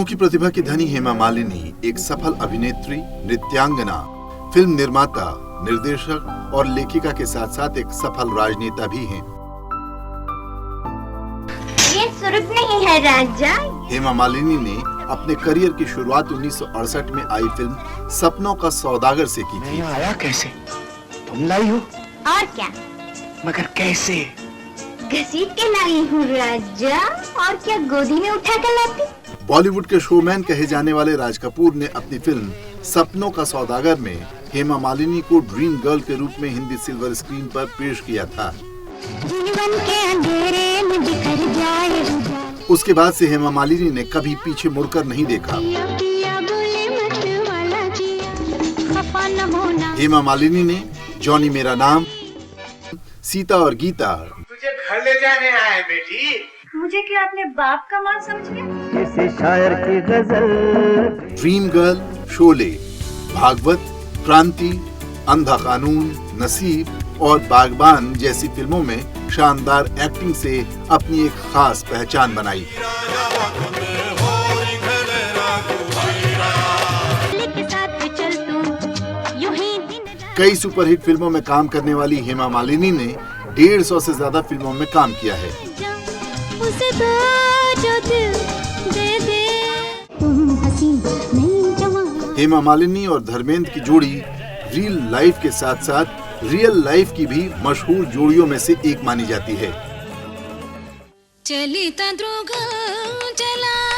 बहुमुखी प्रतिभा की धनी हेमा मालिनी एक सफल अभिनेत्री, नृत्यांगना, फिल्म निर्माता, निर्देशक और लेखिका के साथ साथ एक सफल राजनेता भी हैं। ये सुरुक नहीं है राजा। हेमा मालिनी ने अपने करियर की शुरुआत 1968 में आई फिल्म सपनों का सौदागर से की थी। आया कैसे? तुम लाई हो? और क्या? मगर कैसे? घसीट के लाई हूँ राजा। और क्या गोदी में उठा कर लाती? बॉलीवुड के शोमैन कहे जाने वाले राज कपूर ने अपनी फिल्म सपनों का सौदागर में हेमा मालिनी को ड्रीम गर्ल के रूप में हिंदी सिल्वर स्क्रीन पर पेश किया था। जीवन के अंधेरे में बिखर जाए। उसके बाद से हेमा मालिनी ने कभी पीछे मुड़कर नहीं देखा। हेमा मालिनी ने जॉनी मेरा नाम, सीता और गीता, तुझे घर ले जाने आए बेटी। मुझे क्या अपने बाप का माल समझ गया? किसी शायर की गजल, ड्रीम गर्ल, शोले, भागवत, क्रांति, अंधा कानून, नसीब और बागबान जैसी फिल्मों में शानदार एक्टिंग से अपनी एक खास पहचान बनाई। कई सुपरहिट फिल्मों में काम करने वाली हेमा मालिनी ने 150 से ज्यादा फिल्मों में काम किया है। उसे तो जो दिल दे दे, तुम हसीन नहीं जवान। हेमा मालिनी और धर्मेंद्र की जोड़ी रियल लाइफ के साथ साथ रियल लाइफ की भी मशहूर जोड़ियों में से एक मानी जाती है।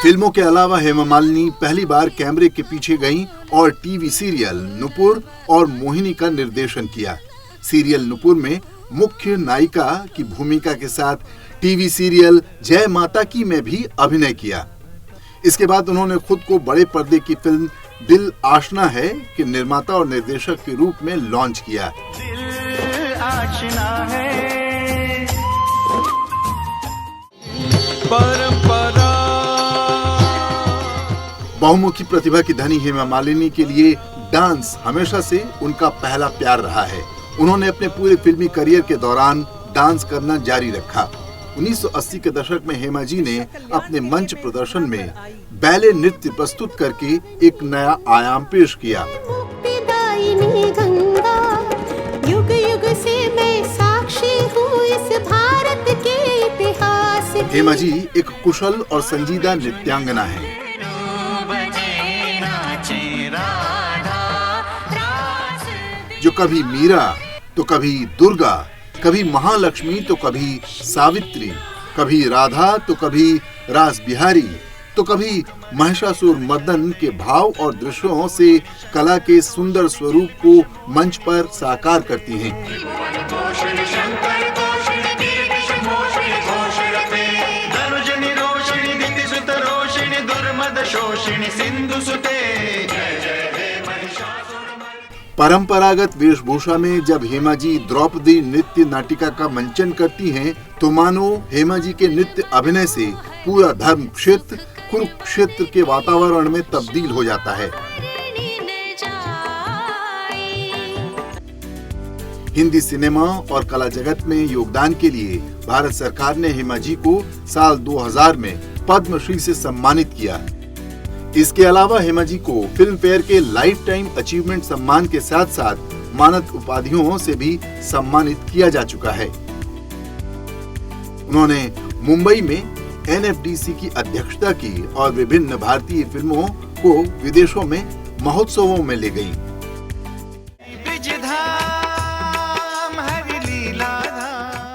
फिल्मों के अलावा हेमा मालिनी पहली बार कैमरे के पीछे गईं और टीवी सीरियल नुपुर और मोहिनी का निर्देशन किया। सीरियल नुपुर में मुख्य नायिका की भूमिका के साथ टीवी सीरियल जय माता की में भी अभिनय किया। इसके बाद उन्होंने खुद को बड़े पर्दे की फिल्म दिल आशना है के निर्माता और निर्देशक के रूप में लॉन्च किया। दिल आशना है, परंपरा। बहुमुखी प्रतिभा की धनी हेमा मालिनी के लिए डांस हमेशा से उनका पहला प्यार रहा है। उन्होंने अपने पूरे फिल्मी करियर के दौरान डांस करना जारी रखा। 1980 के दशक में हेमा जी ने अपने मंच प्रदर्शन में बैले नृत्य प्रस्तुत करके एक नया आयाम पेश किया। युग युग से मैं साक्षी हूँ इस भारत के इतिहास की। हेमा जी एक कुशल और संजीदा नृत्यांगना है। जो कभी मीरा तो कभी दुर्गा, कभी महालक्ष्मी तो कभी सावित्री, कभी राधा तो कभी रास बिहारी, तो कभी महिषासुर मर्दन के भाव और दृश्यों से कला के सुंदर स्वरूप को मंच पर साकार करती हैं। परंपरागत वेशभूषा में जब हेमा जी द्रौपदी नृत्य नाटिका का मंचन करती हैं, तो मानो हेमा जी के नृत्य अभिनय से पूरा धर्म क्षेत्र कुरुक्षेत्र के वातावरण में तब्दील हो जाता है। हिंदी सिनेमा और कला जगत में योगदान के लिए भारत सरकार ने हेमा जी को साल 2000 में पद्मश्री से सम्मानित किया। इसके अलावा हेमा जी को फिल्म फेयर के लाइफ टाइम अचीवमेंट सम्मान के साथ साथ मानद उपाधियों से भी सम्मानित किया जा चुका है। उन्होंने मुंबई में NFDC की अध्यक्षता की और विभिन्न भारतीय फिल्मों को विदेशों में महोत्सवों में ले गईं।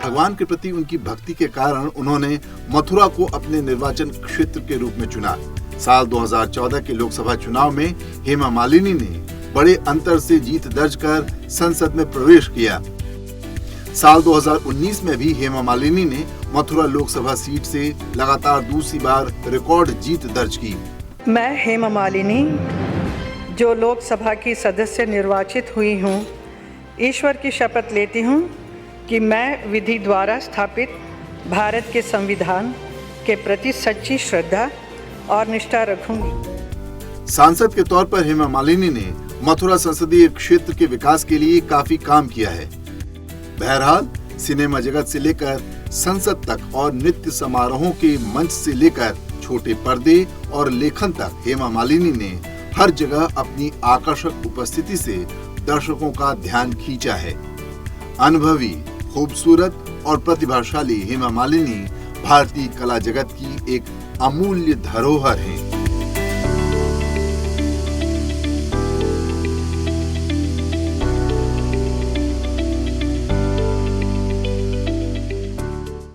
भगवान के प्रति उनकी भक्ति के कारण उन्होंने मथुरा को अपने निर्वाचन क्षेत्र के रूप में चुना। साल 2014 के लोकसभा चुनाव में हेमा मालिनी ने बड़े अंतर से जीत दर्ज कर संसद में प्रवेश किया। साल 2019 में भी हेमा मालिनी ने मथुरा लोकसभा सीट से लगातार दूसरी बार रिकॉर्ड जीत दर्ज की। मैं हेमा मालिनी जो लोकसभा की सदस्य निर्वाचित हुई हूँ, ईश्वर की शपथ लेती हूँ कि मैं विधि द्वारा स्थापित भारत के संविधान के प्रति सच्ची श्रद्धा और निष्ठा रखूंगी। सांसद के तौर पर हेमा मालिनी ने मथुरा संसदीय क्षेत्र के विकास के लिए काफी काम किया है। बहरहाल सिनेमा जगत से लेकर संसद तक और नृत्य समारोहों के मंच से लेकर छोटे पर्दे और लेखन तक हेमा मालिनी ने हर जगह अपनी आकर्षक उपस्थिति से दर्शकों का ध्यान खींचा है। अनुभवी, खूबसूरत और प्रतिभाशाली हेमा मालिनी भारतीय कला जगत की एक अमूल्य धरोहर है।